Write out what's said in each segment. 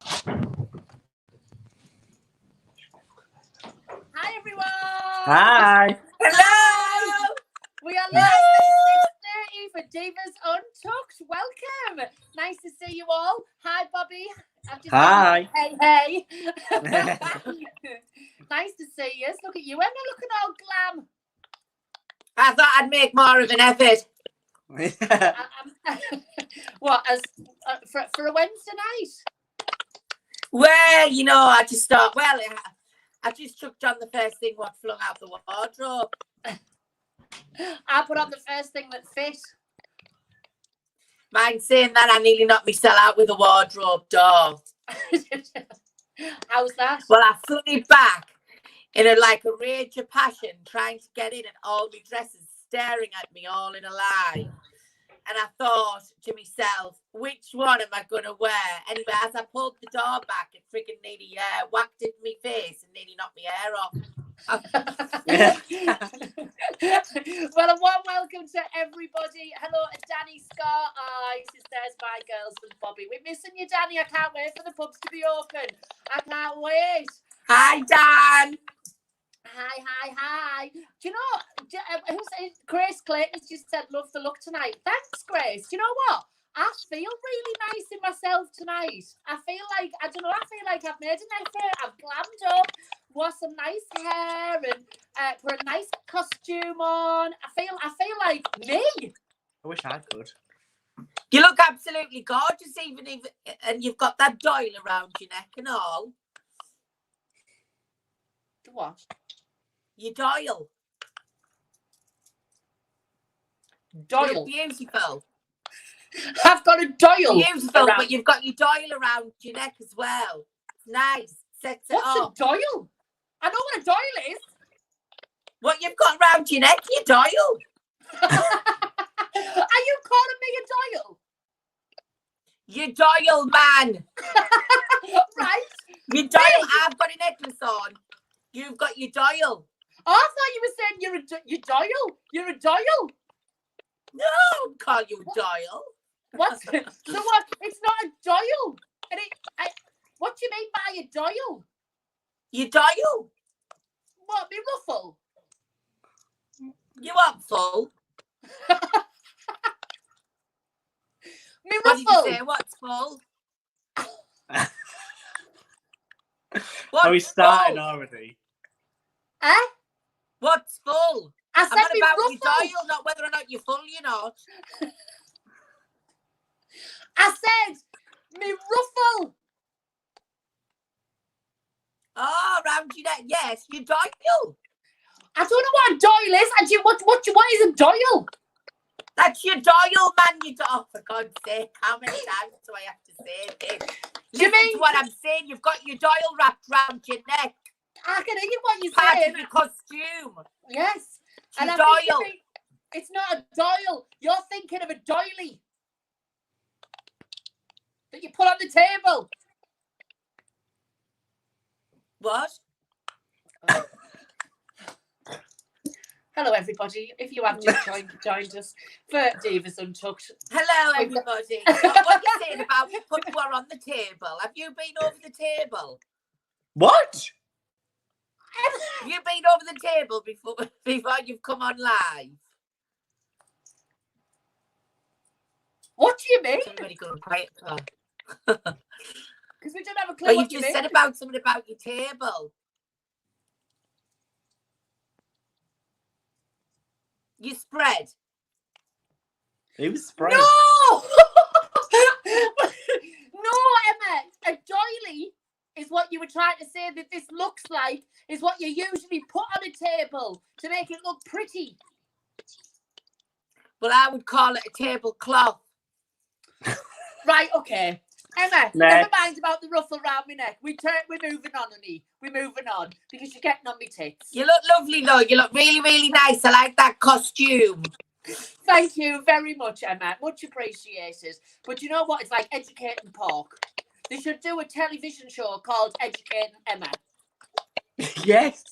Hi, everyone. Hi. Hello. We are live at 6:30 for Diva's Untucked. Welcome. Nice to see you all. Hi, Bobby. Hi. Hey. Nice to see you. Look at you. Emma looking all glam. I thought I'd make more of an effort. What, as for a Wednesday night? Well, you know, I just thought, I just chucked on the first thing what flung out the wardrobe. I put on the first thing that fit. Mind saying that, I nearly knocked myself out with a wardrobe door. How's that? Well, I flung it back in a rage of passion, trying to get in, and all my dresses staring at me all in a line. And I thought to myself, which one am I going to wear? Anyway, as I pulled the door back, it freaking nearly whacked in my face and nearly knocked my hair off. Well, a warm welcome to everybody. Hello to Danny Scott. Hi, sisters, my girls, and Bobby. We're missing you, Danny. I can't wait for the pubs to be open. I can't wait. Hi, Dan. Hi. Do you know, who said, Grace Clayton just said, love the look tonight. Thanks, Grace. Do you know what? I feel really nice in myself tonight. I feel like I've made an effort. I've glammed up, wore some nice hair, and put a nice costume on. I feel like me. I wish I could. You look absolutely gorgeous, even and you've got that doil around your neck and all. What? Your doil. Doil. You're beautiful. I've got a doil. Beautiful, but you've got your doil around your neck as well. Nice. Sets it What's off. a doil? I know what a doil is. What you've got around your neck, your doil. Are you calling me a doil? Your doil, man. Right. Your doil. I've got a necklace on. You've got your doil. Oh, I thought you were saying you're doil. You're a doil. No, I don't call you doil. What? So what? It's not a doil. What do you mean by a doil? Your doil. What? Me ruffle? You want full? Me What did ruffle? you say? What's full? Are we starting already? Eh? What's full? I said me about ruffle. your doil, not whether or not you're full, you're not. I said me ruffle. Oh, around your neck. Yes, your doil. I don't know what a doil is. And what is a doil? That's your doil, man. Oh, for God's sake, how many times do I have to say this? You mean what I'm saying? You've got your doil wrapped around your neck. I can hear what you're Part saying. of your costume. Yes. Your And doil. It's not a doil. You're thinking of a doily that you put on the table. What? Hello, everybody. If you have just joined us for Divas Untucked. Hello, everybody. What are you saying about putting her on the table? Have you been over the table? What? Have you been over the table before you've come on live? What do you mean? Somebody go quiet. Because we don't have a clue Well, what you you just mean. said about something about your table. You spread. Who spread? No! No, Emma. A doily is what you were trying to say that this looks like, is what you usually put on a table to make it look pretty. Well, I would call it a tablecloth. Right, okay. Emma, never mind about the ruffle round my neck. We're moving on, honey. We're moving on because you're getting on my tits. You look lovely, though. You look really, really nice. I like that costume. Thank you very much, Emma. Much appreciated. But you know what? It's like educating pork. They should do a television show called Educating Emma. Yes.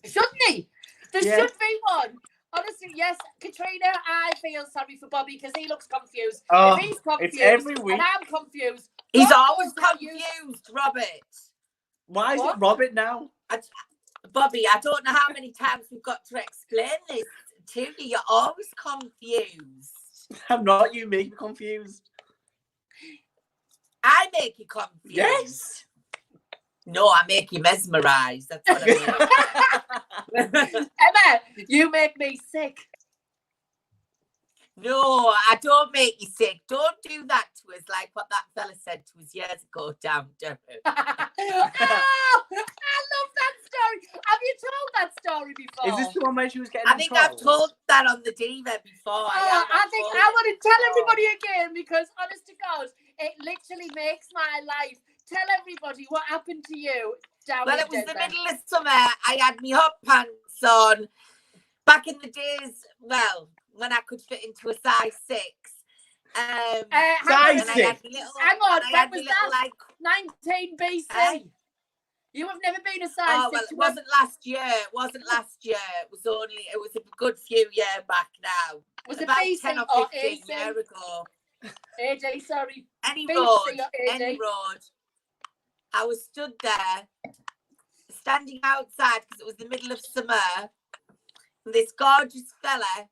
Shouldn't he? There should be one. Honestly, yes, Katrina, I feel sorry for Bobby because he looks confused. Oh, if he's confused it's every week. and I'm confused, He's What always clothes have you confused, Robert. Why is What? it Robert now? Bobby, I don't know how many times we've got to explain this to you. You're always confused. I'm not. You make me confused. I make you confused. Yes. No, I make you mesmerised. That's what I mean. Emma, you make me sick. No, I don't make you sick. Don't do that to us like what that fella said to us years ago down Durham. Oh, I love that story. Have you told that story before? Is this the one where she was getting? I think I've told that on the Diva before. I think I want to tell everybody again because, honest to God, it literally makes my life. Tell everybody what happened to you down Well, in it was the Denver. middle of summer. I had my hot pants on. Back in the days, well, when I could fit into a size 6. Size 6. Hang on, when was that? 19 BC. You have never been a size 6. Oh, well, it wasn't last year. It wasn't last year. It was a good few years back now. Was it about BC 10 or or 15 AC? years ago. AJ, sorry. Any BC road, or AJ? any road. I was stood there, standing outside because it was the middle of summer. And this gorgeous fella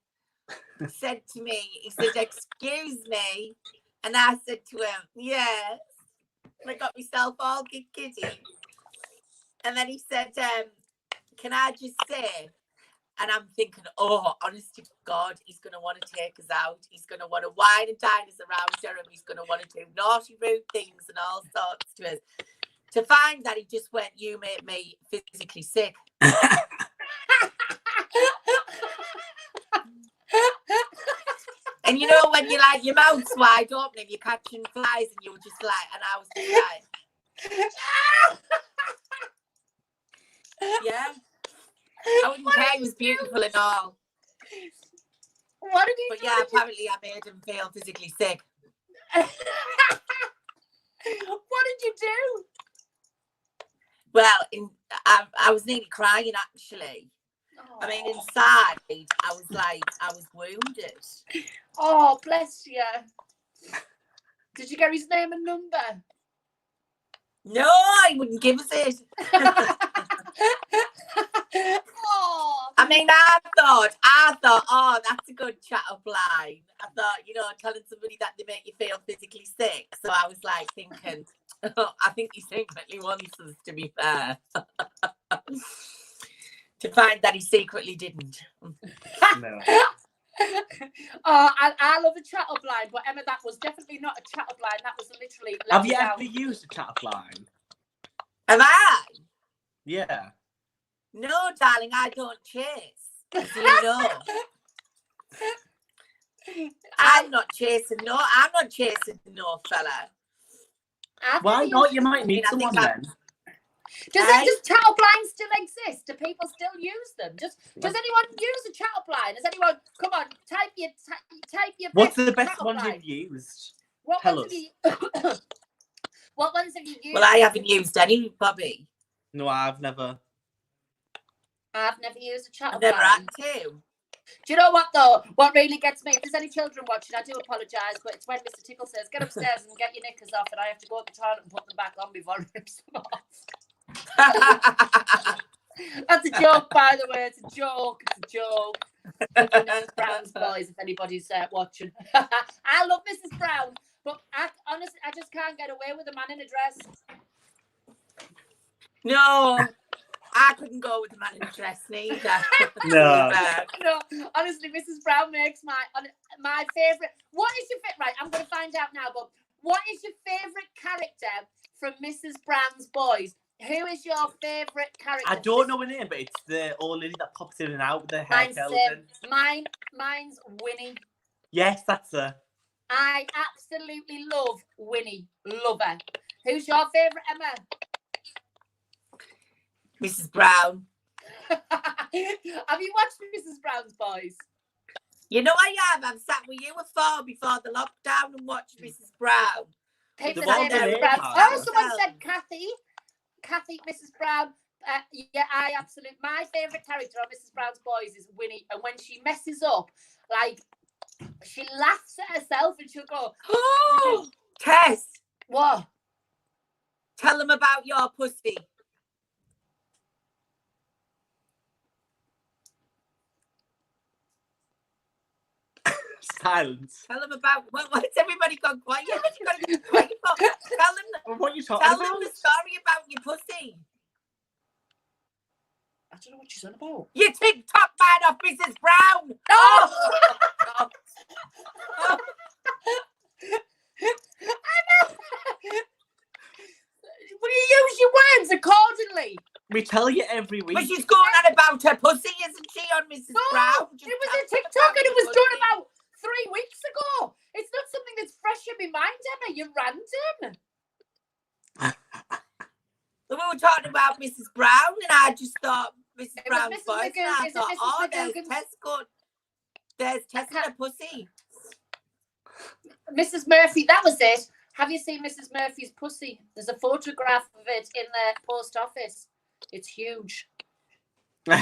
said to me, he said, "Excuse me." And I said to him, "Yes." And I got myself all giddy. And then he said, "Can I just say?" And I'm thinking, oh, honest to God, he's going to want to take us out. He's going to want to wine and dine us around Durham. He's going to want to do naughty, rude things and all sorts to us. To find that he just went, "You made me physically sick." And you know when you're like, your mouth's wide open and you're catching flies and you were just like, and I was just like, yeah. I wouldn't care, he was beautiful and all. What did he do? But yeah, apparently I made him feel physically sick. What did you do? Well, I was nearly crying actually. I mean, inside, I was wounded. Oh, bless you. Did you get his name and number? No, he wouldn't give us it. Oh, I mean, I thought, oh, that's a good chat up line. I thought, you know, telling somebody that they make you feel physically sick. So I was like thinking, oh, I think he secretly wants us, to be fair. To find that he secretly didn't. No. Oh, I love a chat up line, but Emma, that was definitely not a chat up line. That was literally. Have you ever used a chat up line? Am I? Yeah. No, darling, I don't chase. As you know. I'm not chasing no fella. Why not? You might meet someone then. Does chat up lines still exist? Do people still use them? Does anyone use a chat up line? Does anyone? Come on, type your. What's the best ones you've used? Tell us. What ones have you used? Well, I haven't used any, Bobby. No, I've never. I've never used a chat up Never line. had to. Do you know what though? What really gets me, if there's any children watching, I do apologise, but it's when Mr. Tickle says, "Get upstairs and get your knickers off," and I have to go to the toilet and put them back on before I rip them off. That's a joke, by the way. It's a joke. It's a joke. Mrs. Brown's boys, if anybody's watching. I love Mrs. Brown, but honestly, I just can't get away with a man in a dress. No, I couldn't go with a man in a dress neither. No. No, honestly, Mrs. Brown makes my favourite. What is your favorite? Right, I'm going to find out now, but what is your favourite character from Mrs. Brown's Boys? Who is your favourite character? I don't know her name, but it's the old lady that pops in and out with the hair curls in. Mine's Winnie. Yes, that's her. I absolutely love Winnie. Love her. Who's your favourite, Emma? Mrs. Brown. Have you watched Mrs. Brown's Boys? You know I have. I've sat with you before the lockdown and watched Mrs. Brown. People The say Mrs. Brown. Oh, someone said Kathy, Mrs. Brown. Yeah, my favourite character on Mrs. Brown's Boys is Winnie, and when she messes up, like she laughs at herself and she'll go, "Oh, Tess, what? Tell them about your pussy. Silence. Tell them about what's everybody gone quiet? What you got to get quiet for? Tell them. What are you talking Tell about? them the story about your pussy. I don't know what she's on about. You TikTok man off Mrs. Brown. Oh! Oh. Oh. Will you use your words accordingly? We tell you every week. But she's going on about her pussy, isn't she, on Mrs. No, Brown? it was a TikTok and it was done about 3 weeks ago. It's not something that's fresh in my mind, Emma. You're random. We were talking about Mrs. Brown, and I just thought Mrs. It was Brown's Mrs. voice, and I Is it thought, Mrs. oh, there's McGugan's- Tess good. There's Tess and her pussy. Mrs. Murphy, that was it. Have you seen Mrs. Murphy's pussy? There's a photograph of it in the post office. It's huge. But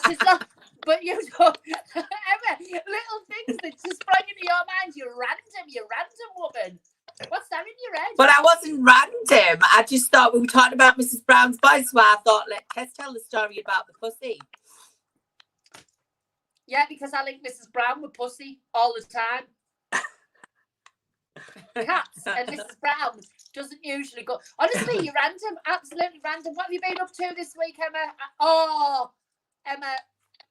she's not, but you don't, Emma, little things that just sprang into your mind. You're random woman. What's that in your head? But I wasn't random. I just thought we were talking about Mrs. Brown's voice, so I thought, let Tess tell the story about the pussy. Yeah, because I link Mrs. Brown with pussy all the time. Cats and Mrs. Brown doesn't usually go. Honestly, you're random, absolutely random. What have you been up to this week, Emma? Oh, Emma,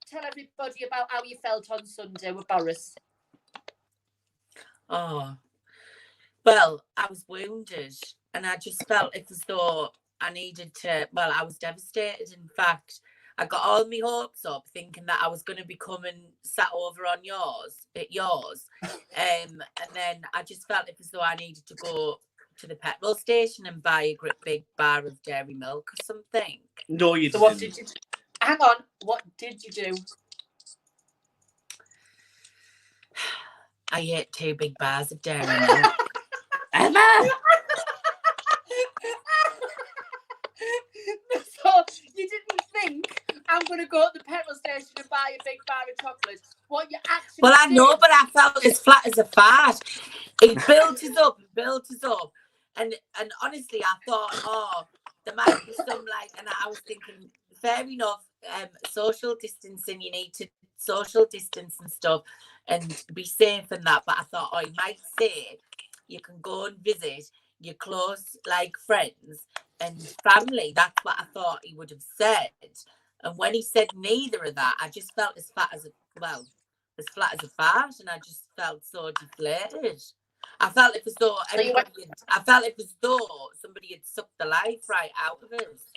tell everybody about how you felt on Sunday with Boris. Oh, well, I was wounded, and I just felt as though I needed to. Well, I was devastated. In fact, I got all my hopes up, thinking that I was going to be coming sat over on yours, and then I just felt as though I needed to go to the petrol station and buy a great big bar of dairy milk or something. No, you So didn't. what did you do? Hang on, what did you do? I ate 2 big bars of dairy milk. Emma! So you didn't think I'm going to go to the petrol station and buy a big bar of chocolate. What you actually Well, I did, know, but I felt as flat as a fart. It built us up, and honestly, I thought, oh, there might be some and I was thinking, fair enough, social distancing. You need to social distance and stuff, and be safe and that. But I thought, oh, he might say you can go and visit your close friends and family. That's what I thought he would have said. And when he said neither of that, I just felt as flat as a fart, and I just felt so deflated. I felt as though somebody had sucked the life right out of us.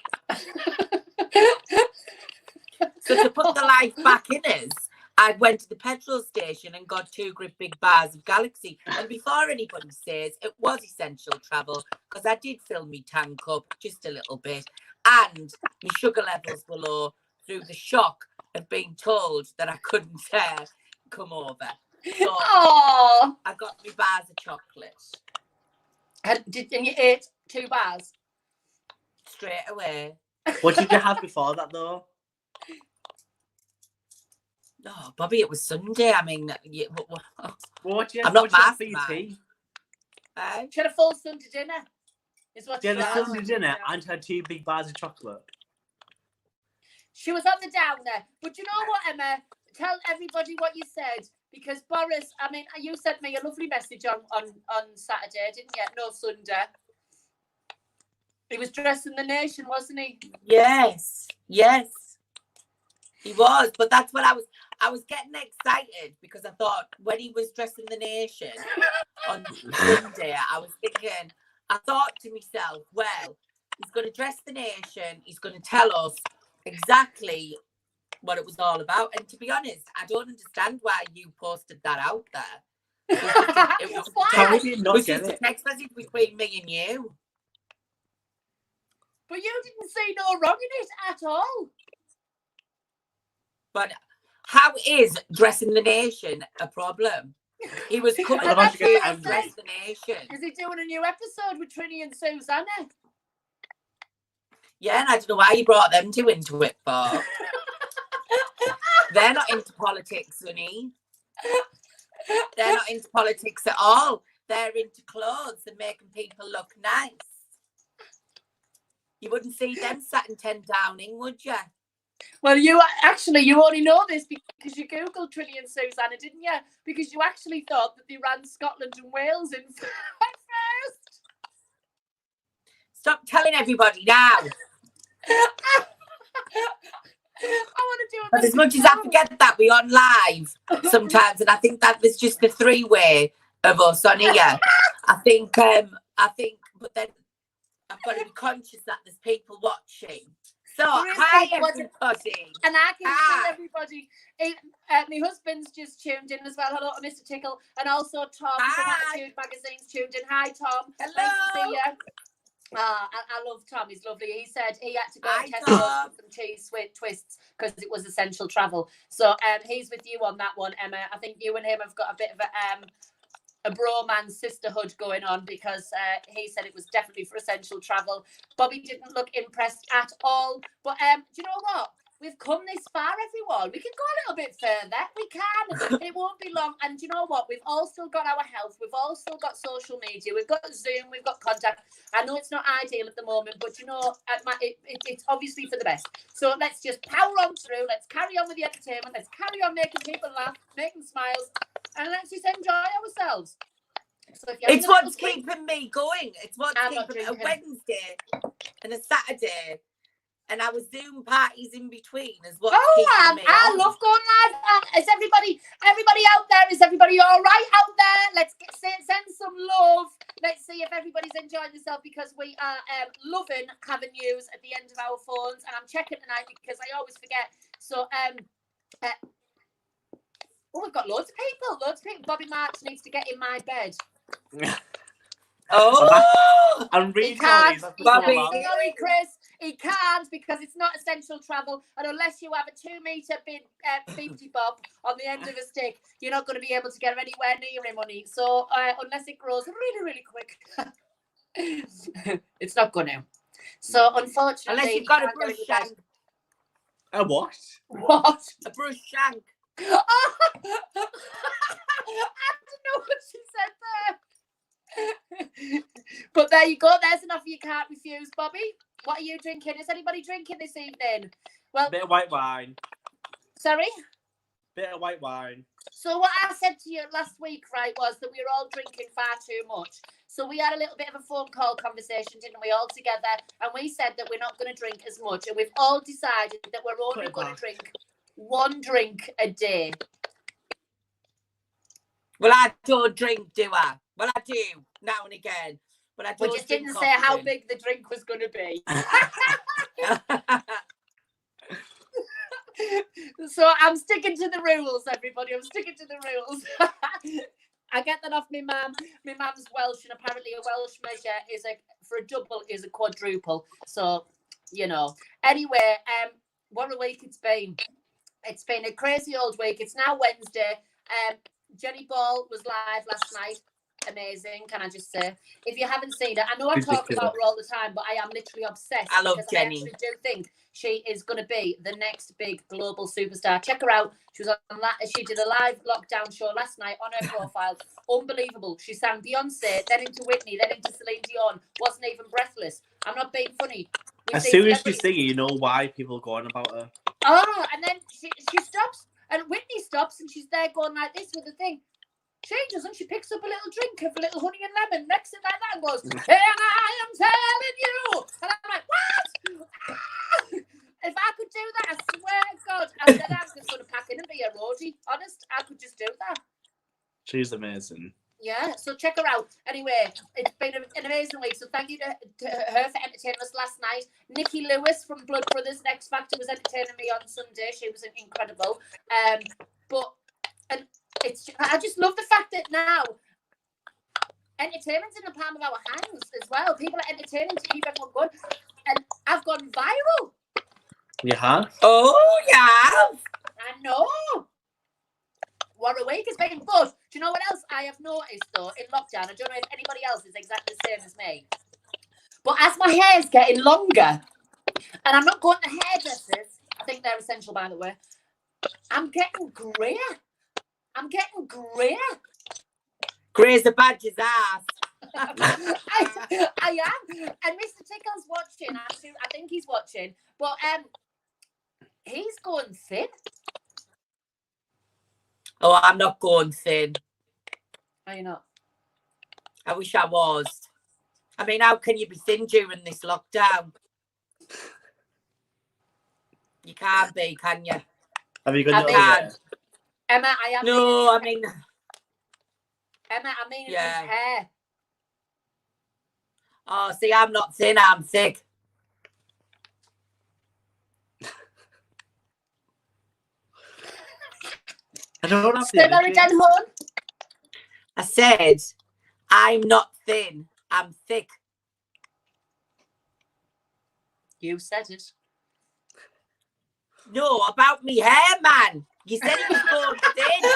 So to put the life back in us, I went to the petrol station and got 2 great big bars of Galaxy. And before anybody says, it was essential travel, because I did fill my tank up just a little bit, and my sugar levels were low through the shock of being told that I couldn't come over. So oh, I got my bars of chocolate. and you ate 2 bars? Straight away. What did you have before that, though? Oh, Bobby, it was Sunday. I mean, What did you I'm not have for your masked, tea? She had a full Sunday dinner. Is what She had a had. Sunday dinner and had 2 big bars of chocolate. She was on the downer. But you know what, Emma? Tell everybody what you said. Because Boris, I mean, you sent me a lovely message on Saturday, didn't you? No, Sunday. He was dressing the nation, wasn't he? Yes. He was, but that's what I was getting excited, because I thought when he was dressing the nation on Sunday, I thought to myself, well, he's going to dress the nation, he's going to tell us exactly what it was all about. And to be honest, I don't understand why you posted that out there. How did you not was get just it? a text message between me and you. But you didn't see no wrong in it at all. But how is dressing the nation a problem? He was coming Well, that's to good. dress the nation. Is he doing a new episode with Trini and Susanna? Yeah, and I don't know why you brought them two into it for. They're not into politics, honey. They're not into politics at all. They're into clothes and making people look nice. You wouldn't see them sat in 10 Downing, would you? Well, you only know this because you Googled Trinny and Susanna, didn't you? Because you actually thought that they ran Scotland and Wales in first. Stop telling everybody now. I want to do it. But as much as I forget that we're on live sometimes, and I think that was just the three-way of us on here. I think, but then I've got to be conscious that there's people watching. So, hi everybody. And I can tell everybody, my husband's just tuned in as well. Hello to Mr. Tickle. And also Tom from Attitude Magazine's tuned in. Hi, Tom. Hello. Nice to see you. I love Tom. He's lovely. He said he had to go to Tesco for some cheese twists because it was essential travel. So he's with you on that one, Emma. I think you and him have got a bit of a bromance sisterhood going on because he said it was definitely for essential travel. Bobby didn't look impressed at all. But do you know what? We've come this far, everyone. We can go a little bit further. We can. It won't be long. And do you know what? We've all still got our health. We've all still got social media. We've got Zoom. We've got contact. I know it's not ideal at the moment, but you know, it's obviously for the best. So let's just power on through. Let's carry on with the entertainment. Let's carry on making people laugh, making smiles, and let's just enjoy ourselves. So it's what's keeping me going. It's what's keeping a Wednesday and a Saturday. And our Zoom parties in between is what. I love going live. Is everybody out there? Is everybody all right out there? Let's send some love. Let's see if everybody's enjoying themselves because we are loving having news at the end of our phones. And I'm checking tonight because I always forget. So we've got loads of people. Bobby March needs to get in my bed. I'm really sorry, Chris. He can't because it's not essential travel, and unless you have a 2-meter big beepty bob on the end of a stick, you're not going to be able to get anywhere near him, honey. So unless it grows really, really quick, it's not going to. So unfortunately, unless you've got a brush shank. A what? What? A brush shank. I don't know what she said there. But there you go. There's an offer you can't refuse, Bobby. What are you drinking? Is anybody drinking this evening? Well, bit of white wine. Sorry? Bit of white wine. So what I said to you last week, right, was that we were all drinking far too much. So we had a little bit of a phone call conversation, didn't we, all together? And we said that we're not going to drink as much. And we've all decided that we're only going to drink 1 drink a day. Well, I don't drink, do I? Well, I do now and again. But I don't. We just didn't say how big the drink was going to be. So I'm sticking to the rules, everybody. I'm sticking to the rules. I get that off my mum. My mum's Welsh, and apparently a Welsh measure is for a double is a quadruple. So, you know. Anyway, what a week it's been. It's been a crazy old week. It's now Wednesday. Jenny Ball was live last night. Amazing, can I just say? If you haven't seen it, I know I talk about her all the time, but I am literally obsessed. I love Jenny. I actually do think she is going to be the next big global superstar. Check her out. She was on that. She did a live lockdown show last night on her profile. Unbelievable. She sang Beyonce, then into Whitney, then into Celine Dion. Wasn't even breathless. I'm not being funny. As soon as you sing it, you know why people are going about her. Oh, and then she stops, and Whitney stops, and she's there going like this with the thing. She doesn't. She picks up a little drink of a little honey and lemon, mixes it like that, and goes, "And I am telling you." And I'm like, "What?" If I could do that, I swear to God, I said I was just going to pack in and be a roadie. Honest, I could just do that. She's amazing. Yeah, so check her out. Anyway, it's been an amazing week. So thank you to her for entertaining us last night. Nikki Lewis from Blood Brothers Next Factor was entertaining me on Sunday. She was incredible. I just love the fact that now entertainment's in the palm of our hands as well. People are entertaining to keep everyone good. And I've gone viral. You have? Oh, yeah. I know. What a week it's been. But do you know what else I have noticed, though, in lockdown? I don't know if anybody else is exactly the same as me. But as my hair's getting longer, and I'm not going to hairdressers, I think they're essential, by the way, I'm getting greyer. Grey's the badger's ass. I am. And Mr. Tickle's watching. I think he's watching. But he's going thin. Oh, I'm not going thin. Are you not? I wish I was. I mean, how can you be thin during this lockdown? You can't be, can you? Have you got can't. Emma, I am. No, I mean. Emma, I mean Yeah. his hair. Oh, see, I'm not thin, I'm thick. I don't have Say that again, hon. I said, I'm not thin, I'm thick. You said it. No, about me hair, man. You said it was going thin.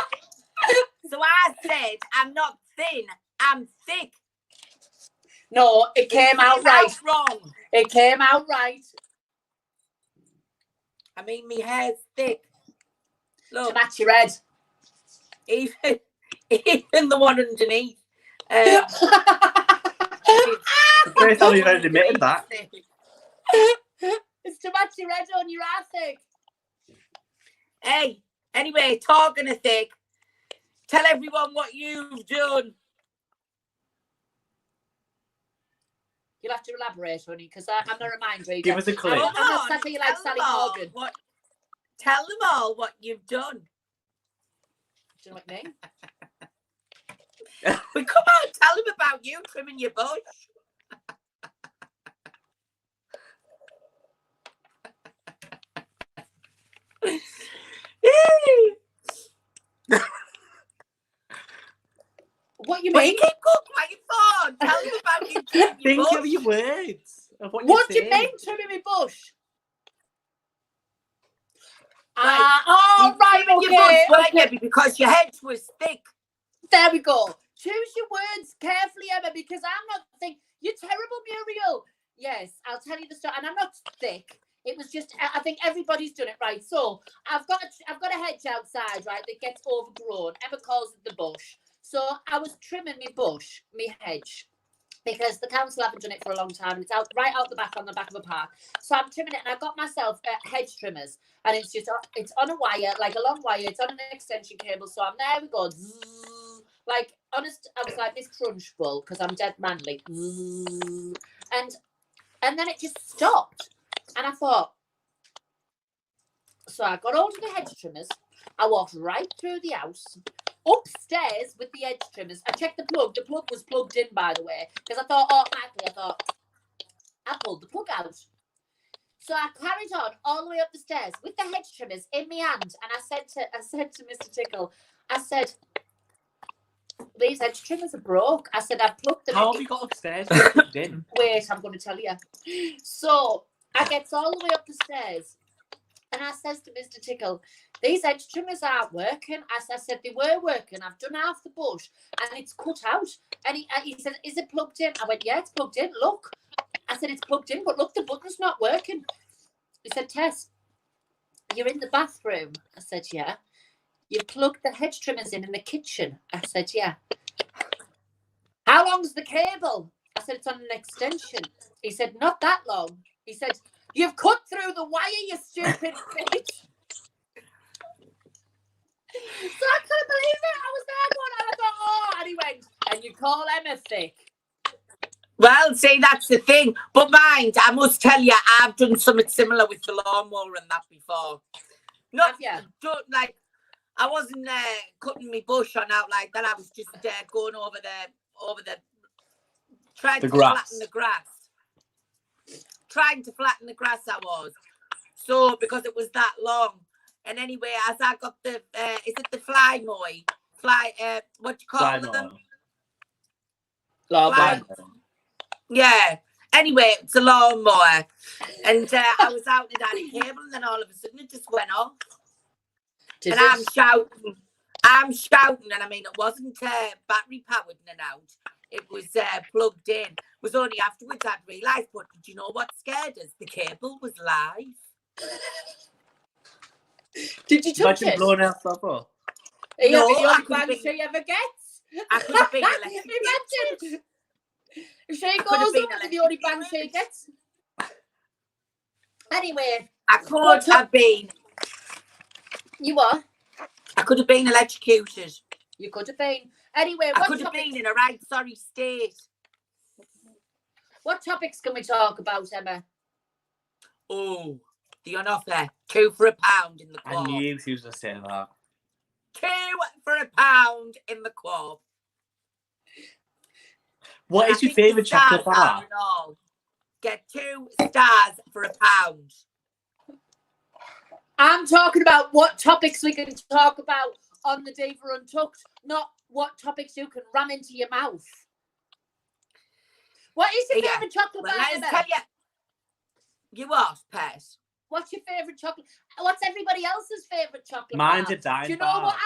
So I said, I'm not thin, I'm thick. No, it came out right. Wrong. It came out right. I mean, my hair's thick. Look. To match your head. Even the one underneath. First time you've ever admitted that. It's to match your head on your ass thick. Hey, anyway, talking of thick, tell everyone what you've done. You'll have to elaborate, honey, because I'm not a mind reader. Give us a clue. I'm not exactly like Sally Morgan. Tell them all what you've done. Do you know what I mean? We come on, tell them about you trimming your bush. What you But mean? you keep going quiet for. Tell them about you trimming your Think bush. of your words. Of What do you saying. mean trimming my bush? Right. Right, Your bush, weren't you? Because your hedge was thick. There we go. Choose your words carefully, Emma, because I'm not thinking you're terrible, Muriel. Yes, I'll tell you the story, and I'm not thick. It was just, I think everybody's done it right. So I've got a hedge outside, right, that gets overgrown. Emma calls it the bush. So I was trimming my bush, my hedge, because the council haven't done it for a long time. And it's out right out the back on the back of a park. So I'm trimming it, and I got myself hedge trimmers, and it's on a wire, like a long wire. It's on an extension cable. So I'm there. We go. Zzz, like honest, I was like Miss Crunchbull because I'm dead manly. Zzz, and then it just stopped, and I thought. So I got hold of the hedge trimmers. I walked right through the house. Upstairs with the edge trimmers. I checked the plug. The plug was plugged in, by the way, because I thought I pulled the plug out. So I carried on all the way up the stairs with the hedge trimmers in my hand, and I said to Mr. Tickle, I said, these hedge trimmers are broke. I said, I've plugged them. How have you got upstairs? Wait, I'm going to tell you. So I get all the way up the stairs. And I says to Mr. Tickle, these edge trimmers aren't working. I said, they were working. I've done half the bush and it's cut out. And he said, is it plugged in? I went, yeah, it's plugged in. Look. I said, it's plugged in, but look, the button's not working. He said, Tess, you're in the bathroom. I said, yeah. You plugged the hedge trimmers in the kitchen. I said, yeah. How long's the cable? I said, it's on an extension. He said, not that long. He said, you've cut through the wire, you stupid bitch. So I couldn't believe it. I was there going, and I thought, oh, and he went, and you call Emma thick. Well, see, that's the thing. But mind, I must tell you, I've done something similar with the lawnmower and that before. Not like I wasn't cutting my bush on out like that. I was just going over the trying to flatten the grass. Trying to flatten the grass, I was. So because it was that long. And anyway, as I got the is it the fly mower? What do you call them? Lawnmower. Yeah. Anyway, it's a lawnmower. And I was out and down a cable, and then all of a sudden it just went off. I'm shouting, and I mean, it wasn't battery powered and out. It was plugged in. It was only afterwards I'd realised, but did you know what scared us? The cable was live. Did you touch it? Blowing out stuff up? No, the only bang she ever gets. I could have been electrocuted. Imagine. If she goes been over the only bang she gets. Anyway. I could have been. You what? I could have been electrocuted. You could have been. Anyway, I could have been in a right sorry state. What topics can we talk about, Emma? Oh, the unoffer. 2 for £1 in the I co-op. knew she was going to say that. 2 for £1 in the co-op. What is your favourite chocolate bar? Get 2 stars for £1. I'm talking about what topics we can talk about on the Diva Untucked, not what topics you can ram into your mouth. What is your favourite chocolate bar? Let's tell you. You what, Pet? What's your favourite chocolate? What's everybody else's favourite chocolate Mine's bar? a dime bar. Do you know what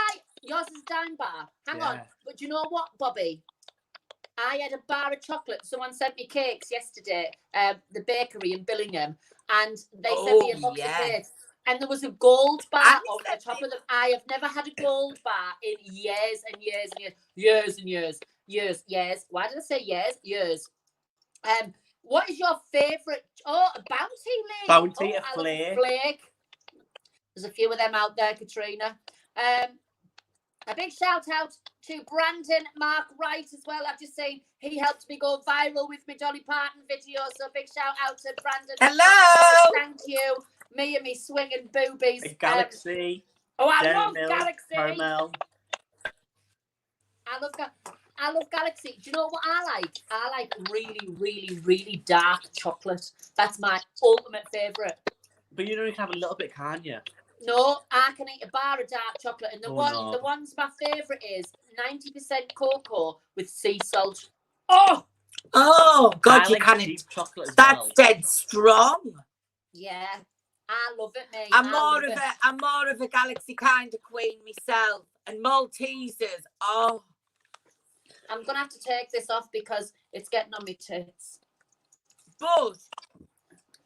yours is dime bar. Hang on. But do you know what, Bobby? I had a bar of chocolate. Someone sent me cakes yesterday, the bakery in Billingham, and they sent me a box of cakes. And there was a gold bar over the top of them. I have never had a gold bar in years and years and years. Years and years. Years. Why did I say years? Years. What is your favourite? Oh, a Bounty Lady. Bounty, a flake. There's a few of them out there, Katrina. A big shout out to Brandon Mark Wright as well. I've just seen he helped me go viral with my Dolly Parton video. So big shout out to Brandon. Hello. Thank you. Me and me swinging boobies. Galaxy. I love Galaxy. Caramel. I love Galaxy. Do you know what I like? I like really, really, really dark chocolate. That's my ultimate favourite. But you know you can have a little bit, can't you? No, I can eat a bar of dark chocolate, and the ones my favourite is 90% cocoa with sea salt. Oh God, I you like can't. deep chocolate as That's well. dead strong. Yeah, I love it, mate. I'm more of a Galaxy kind of queen myself, and Maltesers. Oh, I'm gonna have to take this off because it's getting on my tits. But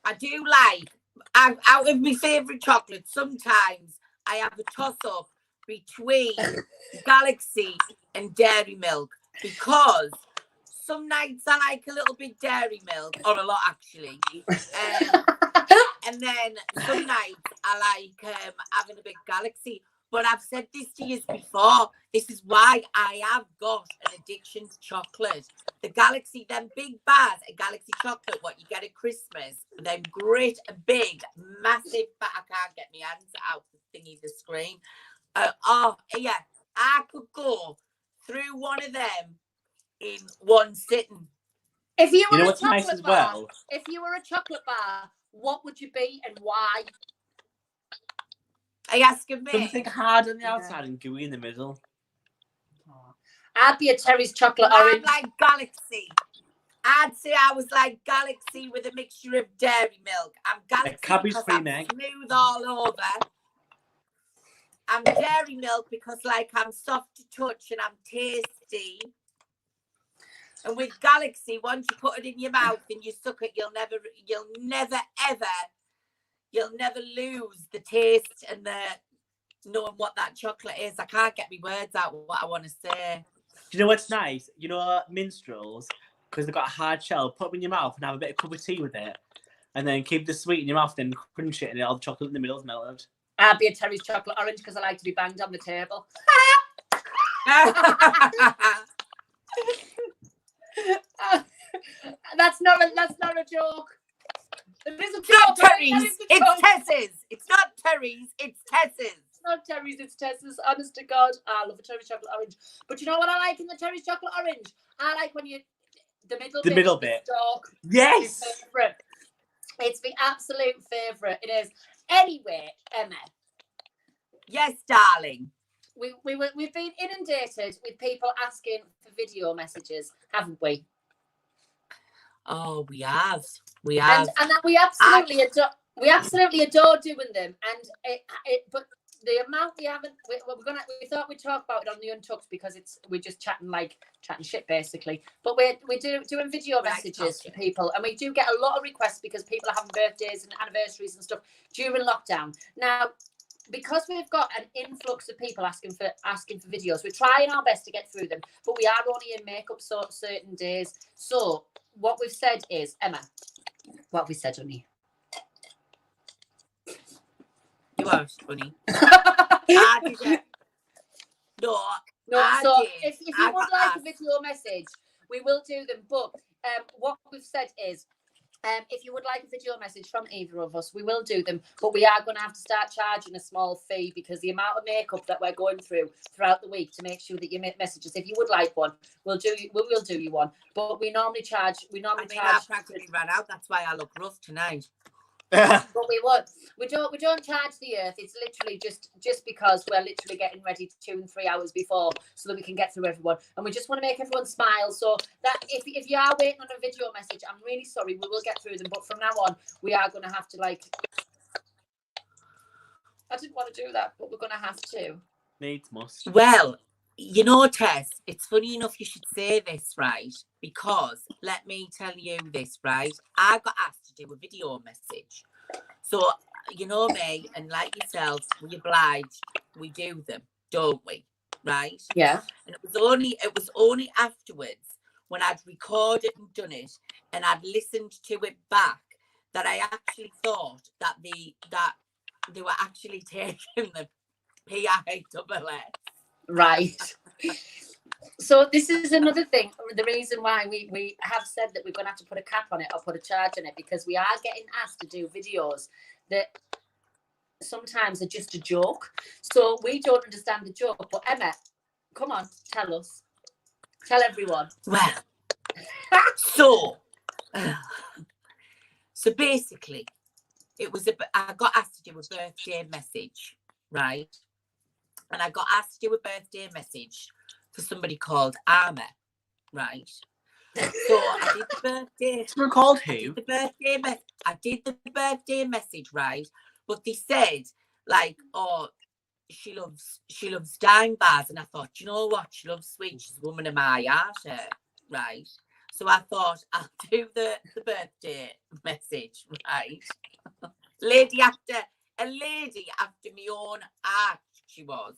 I do like. Out of my favourite chocolates, sometimes I have a toss-up between Galaxy and Dairy Milk, because some nights I like a little bit Dairy Milk, or a lot actually, and then some nights I like having a bit Galaxy. But I've said this to you before. This is why I have got an addiction to chocolate. The Galaxy, them big bars of Galaxy chocolate, what you get at Christmas, them great, big, massive, but I can't get my hands out the thingy, the screen. Yeah, I could go through one of them in one sitting. If you were know a what's nice chocolate as bar, well? if you were a chocolate bar, what would you be and why? Are you asking me? Something hard on the outside and gooey in the middle. I'd be a Terry's chocolate orange. I'm like Galaxy. I'd say I was like Galaxy with a mixture of Dairy Milk. I'm Galaxy because I'm smooth all over. I'm Dairy Milk because like I'm soft to touch and I'm tasty. And with Galaxy, once you put it in your mouth and you suck it, you'll never lose the taste and the knowing what that chocolate is. I can't get my words out what I want to say. Do you know what's nice? You know minstrels, because they've got a hard shell, put them in your mouth and have a bit of cup of tea with it. And then keep the sweet in your mouth, then crunch it and all the chocolate in the middle is melted. I'd be a Terry's chocolate orange because I like to be banged on the table. That's not a joke. It's not Terry's, it's Tess's. It's not Terry's, it's Tess's. It's not Terry's, it's Tess's. Honest to God, I love a Terry's chocolate orange. But you know what I like in the Terry's chocolate orange? I like when the middle bit. Dark. Yes. It's the absolute favourite. It is. Anyway, Emma. Yes, darling. We've been inundated with people asking for video messages, haven't we? Oh, we have. We have. And we absolutely adore doing them. And but the amount we haven't, we thought we'd talk about it on the Untucked because we're just chatting shit basically. But we're doing video messages to people, and we do get a lot of requests because people are having birthdays and anniversaries and stuff during lockdown. Now, because we've got an influx of people asking for videos, we're trying our best to get through them, but we are only in makeup certain days. So what we've said is, Emma, what have we said, honey? You are funny. I didn't. No. So if you would like a video message, we will do them. But what we've said is, if you would like a video message from either of us, we will do them. But we are going to have to start charging a small fee because the amount of makeup that we're going through throughout the week to make sure that you make messages. If you would like one, we will do you one. But we normally charge. I practically ran out. That's why I look rough tonight. But we won't. We don't charge the earth. It's literally just because we're literally getting ready 2 and 3 hours before so that we can get through everyone, and we just want to make everyone smile. So that if you are waiting on a video message, I'm really sorry. We will get through them, but from now on, we are going to have to I didn't want to do that, but we're going to have to. Needs must. Well, you know, Tess, it's funny enough you should say this, right? Because let me tell you this, right? I got asked to do a video message. So, you know me, and like yourself, we oblige, we do them, don't we? Right? Yeah. And it was only afterwards when I'd recorded and done it and I'd listened to it back that I actually thought that they were actually taking the PISS. Right. So this is another thing. The reason why we have said that we're going to have to put a cap on it or put a charge on it, because we are getting asked to do videos that sometimes are just a joke. So we don't understand the joke. But Emma, come on, tell us. Tell everyone. Well, so basically, I got asked to do a birthday message, right? And I got asked to do a birthday message for somebody called Arma, right? So I did the birthday. Someone called who? I did the birthday message, right? But they said, like, oh, she loves dime bars. And I thought, you know what? She loves sweet. She's a woman of my heart, right? So I thought I'll do the birthday message, right? A lady after my own heart, she was.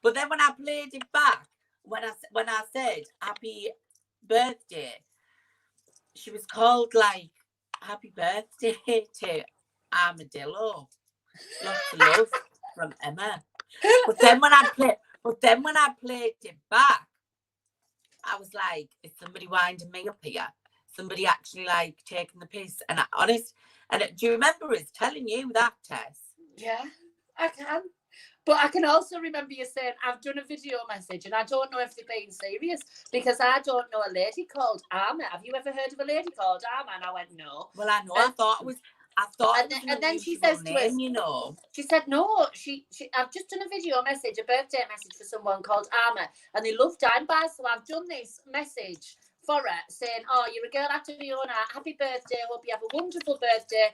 But then when I played it back, when I said happy birthday, she was called like happy birthday to Armadillo. Lots of love from Emma. But then when I played it back, I was like, is somebody winding me up here? Somebody actually like taking the piss? And do you remember us telling you that, Tess? Yeah, I can. But I can also remember you saying, I've done a video message and I don't know if they're being serious because I don't know a lady called Arma. Have you ever heard of a lady called Arma? And I went, no. Well, I know. I thought it was and then she says to us, you know. She said, no, I've just done a video message, a birthday message for someone called Arma, and they love dime bars, so I've done this message for her saying, oh, you're a girl after my own heart, happy birthday, hope you have a wonderful birthday.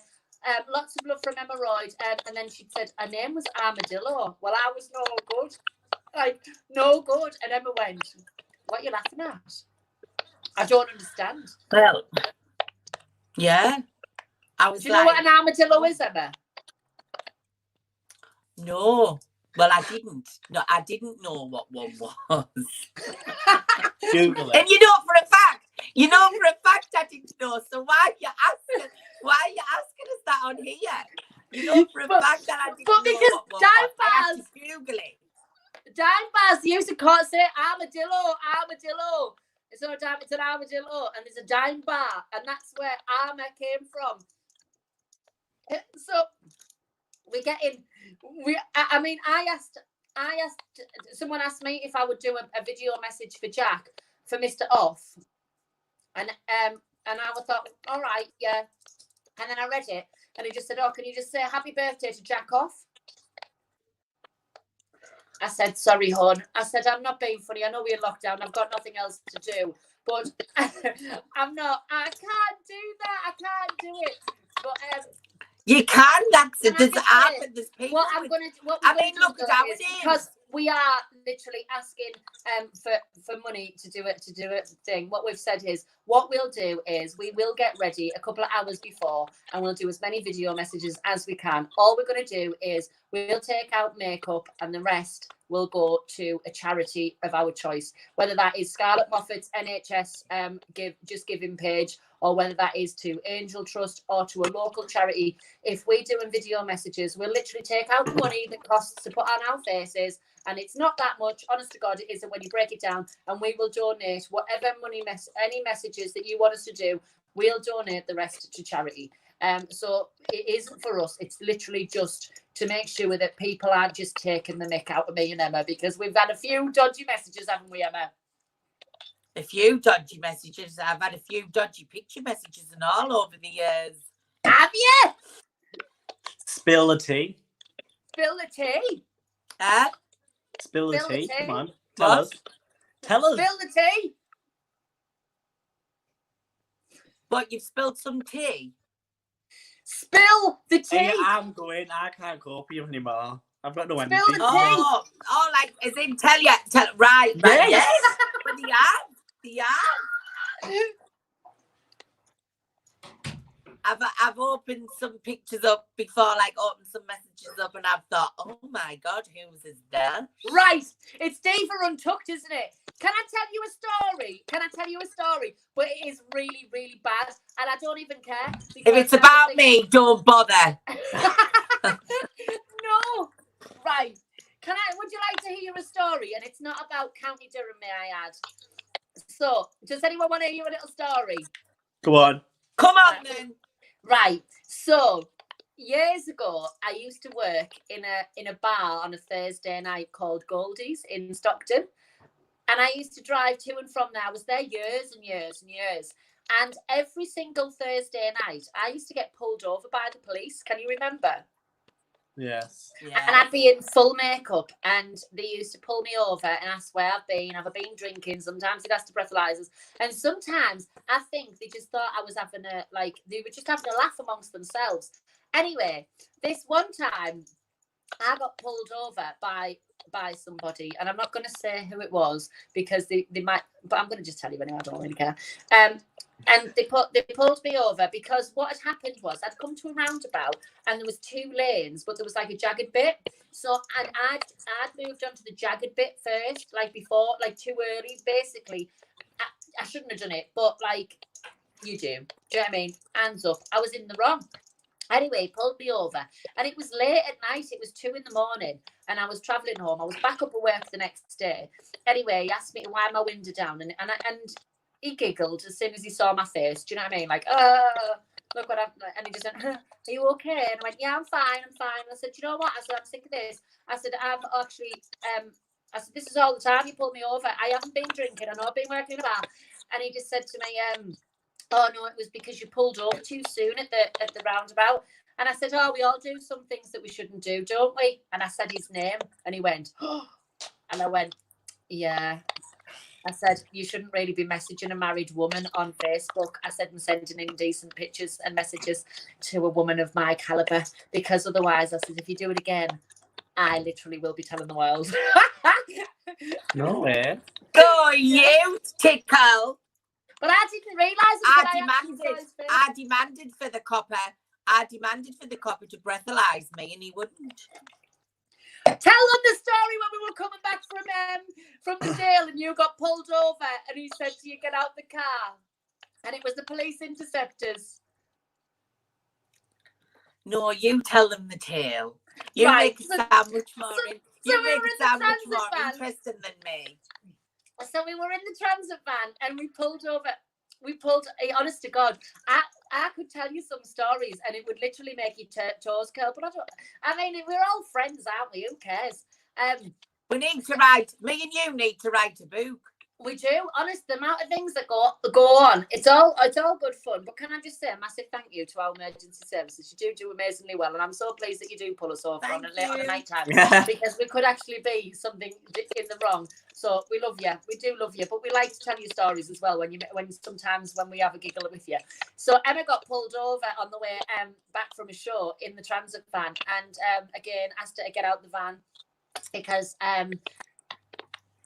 Lots of love from Emma Royd. And then she said her name was Armadillo. Well, I was no good. Like, no good. And Emma went, what are you laughing at? I don't understand. Well, yeah. I was. Do you know what an armadillo is, Emma? No. Well, I didn't. No, I didn't know what one was. Google it. And you know for a fact I didn't know. So why are you asking us that on here? You know for a fact that I didn't know. But because dime bars, Google it. Dime bars used to say armadillo. It's not a dime, it's an armadillo, and there's a dime bar, and that's where Arma came from. So I asked, someone asked me if I would do a video message for Jack for Mr. Off, and I thought, all right, yeah, and then I read it, and he just said, oh, can you just say happy birthday to Jack Off? I said, sorry, hon. I said, I'm not being funny. I know we're in lockdown. I've got nothing else to do, but I can't do that. I can't do it. But you can. There's people. What I'm gonna. What I mean, look at our names. Because we are literally asking for money to do it thing. What we've said is, what we'll do is we will get ready a couple of hours before, and we'll do as many video messages as we can. All we're gonna do is We'll take out makeup and the rest will go to a charity of our choice, whether that is Scarlett Moffat's NHS Giving page, or whether that is to Angel Trust or to a local charity. If we're doing video messages, we'll literally take out the money that costs to put on our faces, and it's not that much. Honest to God, it isn't when you break it down, and we will donate whatever money, any messages that you want us to do, we'll donate the rest to charity. So it isn't for us. It's literally just to make sure that people aren't just taking the mick out of me and Emma, because we've had a few dodgy messages, haven't we, Emma? A few dodgy messages. I've had a few dodgy picture messages and all over the years. Have you? Spill the tea. Spill the tea. Spill the Spill the tea. tea. Come on. Tell us. Spill the tea. But you've spilled some tea. Spill the tea. Hey, I'm going. I can't cope with you anymore. I've got no energy. Spill the tea. Oh, like as in tell right. Yes. But the I've opened some pictures up before, like opened some messages up, and I've thought, oh my God, who's is there? Right, it's Diva Untucked, isn't it? Can I tell you a story? But it is really, really bad, and I don't even care. If it's about me, don't bother. No. Right. Would you like to hear a story? And it's not about County Durham, may I add. So, does anyone want to hear a little story? Go on. Come on, then. Right. So, years ago, I used to work in a bar on a Thursday night called Goldie's in Stockton. And I used to drive to and from there. I was there years and years and years. And every single Thursday night, I used to get pulled over by the police. Can you remember? Yes. And I'd be in full makeup, and they used to pull me over and ask where I've been. Have I been drinking? Sometimes they'd ask the breathalyzers, and sometimes I think they just thought I was having they were just having a laugh amongst themselves. Anyway, this one time I got pulled over by somebody, and I'm not going to say who it was because they might, but I'm going to just tell you anyway. I don't really care. And they pulled me over because what had happened was I'd come to a roundabout and there was 2 lanes, but there was like a jagged bit. So and I'd moved on to the jagged bit first, like before, like too early. Basically, I shouldn't have done it, but like you do. Do you know what I mean? Hands up. I was in the wrong. Anyway, he pulled me over, and it was late at night. It was 2 a.m, and I was travelling home. I was back up at work the next day. Anyway, he asked me to wind my window down, and he giggled as soon as he saw my face. Do you know what I mean? Like, look what I've done. And he just went, are you okay? And I went, yeah, I'm fine. And I said, you know what? I said, I'm sick of this. I said, I'm actually, I said, this is all the time you pull me over. I haven't been drinking. I know I've been working in a bar. And he just said to me, oh no, it was because you pulled over too soon at the roundabout. And I said, oh, we all do some things that we shouldn't do, don't we? And I said his name, and he went, oh. And I went, yeah. I said, you shouldn't really be messaging a married woman on Facebook. I said, and sending indecent pictures and messages to a woman of my caliber, because otherwise, I said, if you do it again, I literally will be telling the world. No way. Go you, Tickle. But I didn't realise it. I demanded for the copper. I demanded for the copper to breathalyze me, and he wouldn't. Tell them the story when we were coming back from the jail, and you got pulled over, and he said to you, get out the car, and it was the police interceptors. No, you tell them the tale. You Right. make it sound much more. You make it sound much more interesting than me. So we were in the transit van, and we pulled over. Honest to God, I could tell you some stories, and it would literally make your toes curl. But I mean, we're all friends, aren't we? Who cares? We need to write. Me and you need to write a book. We do. Honest, the amount of things that go on, it's all good fun. But can I just say a massive thank you to our emergency services? You do amazingly well, and I'm so pleased that you do pull us over on a night time because we could actually be something in the wrong. So we love you. We do love you, but we like to tell you stories as well when sometimes we have a giggle with you. So Emma got pulled over on the way back from a show in the transit van, and again asked her to get out the van because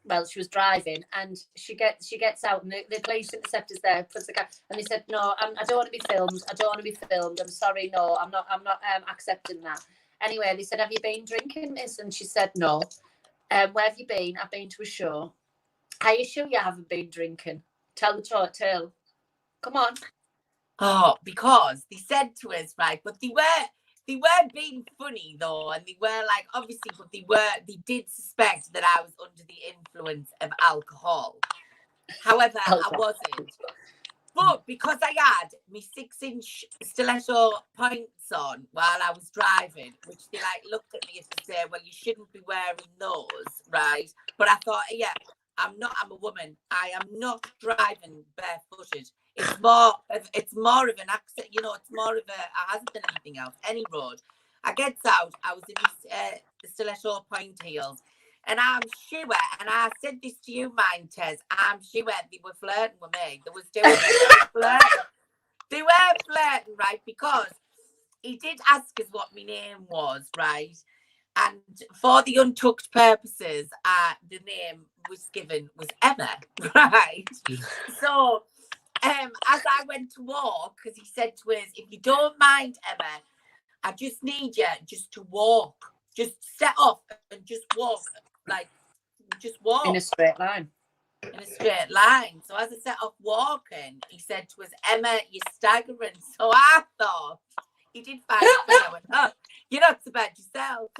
well, she was driving, and she gets out, and the police interceptors there, puts the car, and they said, no, I don't want to be filmed. I'm sorry, no, I'm not accepting that. Anyway, they said, have you been drinking, miss? And she said, no. Where have you been? I've been to a show. Are you sure you haven't been drinking? Tell the tale. Come on. Oh, because they said to us, right, but they were being funny though, and they were like, obviously, but they did suspect that I was under the influence of alcohol. However, I wasn't. But because I had my 6-inch stiletto points on while I was driving, which they like looked at me as to say, well, you shouldn't be wearing those, right? But I thought, yeah, I'm a woman. I am not driving barefooted. It's more of an accident, you know, it's more of a hazard than anything else. Any road. I gets out, I was in the stiletto point heels. And I'm sure, and I said this to you, mind Tess, I'm sure they were flirting with me. They was doing it. They were flirting, right? Because he did ask us what my name was, right? And for the Untucked purposes, the name was given was Emma, right? So, as I went to walk, because he said to us, if you don't mind, Emma, I just need you just to walk. Just set off and just walk. Like, just walk. In a straight line. In a straight line. So as I set off walking, he said to us, Emma, you're staggering. So I thought, he did find it funny. I went, oh, you're not so bad yourself.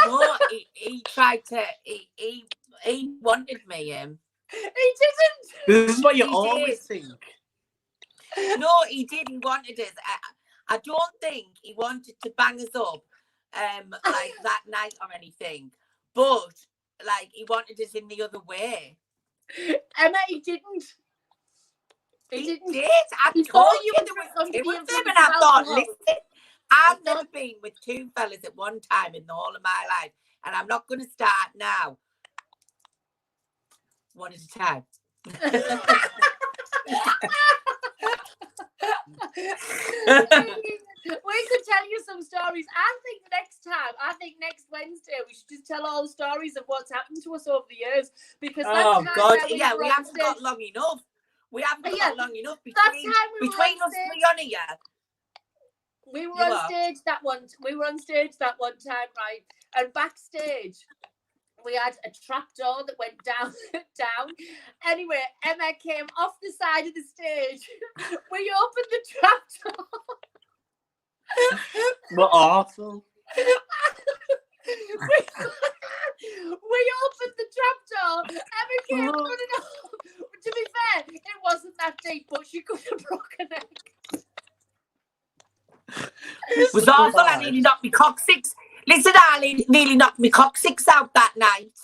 No, he tried to, he wanted me. He didn't. This is what you He always did. think. No, he did. He wanted us. I don't think he wanted to bang us up like that night or anything. But like he wanted us in the other way. Emma, he didn't. He didn't. Did. I He told thought you you there were was under two the of them, influence and I of thought, alcohol. listen, I've never been with two fellas at one time in the whole of my life, and I'm not going to start now. One at a time. We could tell you some stories. I think next Wednesday we should just tell all the stories of what's happened to us over the years. Because Oh God, we haven't got long enough. We haven't got long enough between us three on here. We were on stage that one time, right? And backstage, we had a trap door that went down. Anyway, Emma came off the side of the stage. We opened the trap door. What awful. We opened the trap door. Emma came running off. To be fair, it wasn't that deep, but she could have broken it. It was awful. I nearly knocked me coccyx. Listen, I nearly knocked me coccyx out that night.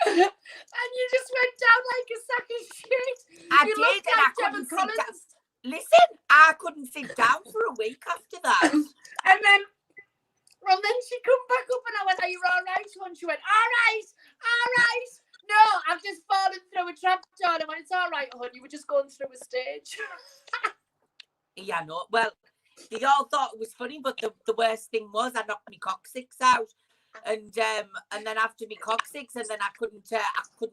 And you just went down like a sack of shit. I did, and I couldn't sit down. Listen, I couldn't sit down for a week after that. And then she come back up and I went, are you all right? And she went, all right. No, I've just fallen through a trap door. And I went, it's all right, hon. You were just going through a stage. Yeah, no. Well, they all thought it was funny, but the worst thing was I knocked my coccyx out. And then after me coccyx, and then I couldn't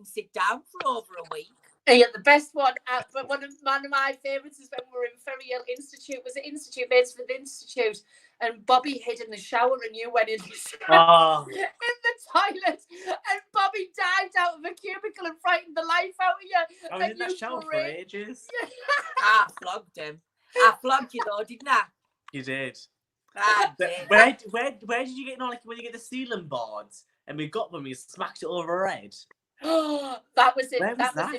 sit down for over a week. Yeah, the best one, but one of my favourites is when we were in Ferry Hill Institute. Was it Institute? Based for the Institute. And Bobby hid in the shower and you went in the shower, in the toilet. And Bobby dived out of a cubicle and frightened the life out of you. I was in that shower for ages. I flogged him. I flogged you though, didn't I? You did. I did. Where did you get like when you get the ceiling boards and we got them, we smacked it over our head? That was in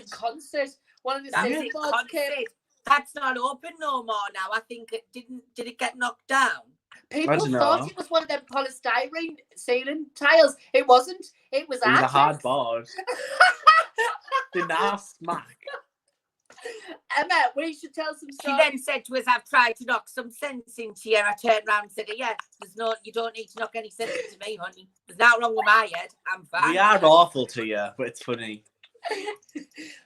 concert. One of the ceiling boards came. That's not open no more now. I think it didn't. Did it get knocked down? People thought it was one of them polystyrene ceiling tiles. It wasn't. It was a hard board. Didn't smack. Emma, we should tell some stories. She then said to us, I've tried to knock some sense into you. I turned around and said, yeah, you don't need to knock any sense into me, honey. There's nothing wrong with my head. I'm fine. We are awful to you, but it's funny.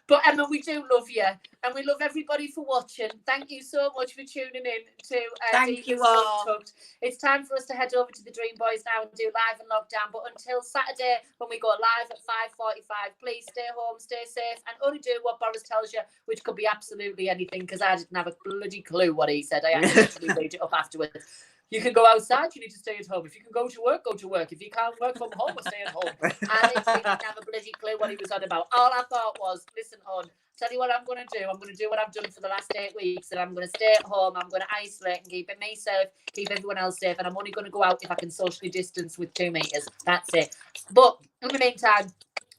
But Emma, we do love you, and we love everybody for watching. Thank you so much for tuning in to Thank you Diva's all. Untucked. It's time for us to head over to the Dream Boys now and do live and lockdown. But until Saturday, when we go live at 5:45, please stay home, stay safe, and only do what Boris tells you, which could be absolutely anything. Because I didn't have a bloody clue what he said. I actually read it up afterwards. You can go outside, you need to stay at home. If you can go to work, go to work. If you can't work from home, stay at home. I literally didn't have a bloody clue what he was on about. All I thought was, listen, hon, tell you what I'm going to do. I'm going to do what I've done for the last 8 weeks, and I'm going to stay at home. I'm going to isolate and keep me safe, keep everyone else safe, and I'm only going to go out if I can socially distance with 2 meters. That's it. But in the meantime,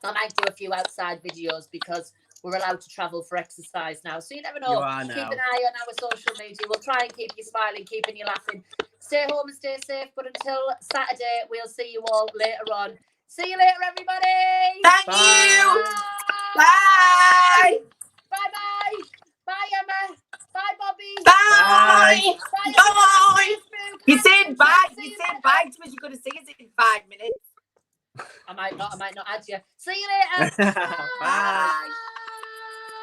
I might do a few outside videos because we're allowed to travel for exercise now. So you never know. Keep an eye on our social media. We'll try and keep you smiling, keeping you laughing. Stay home and stay safe. But until Saturday, we'll see you all later on. See you later, everybody. Thank you. Bye. Bye-bye. Bye, Emma. Bye, Bobby. Bye. Bye. Bye. You said bye. You said bye to us. You're going to see us in 5 minutes. I might not add you. See you later. Bye.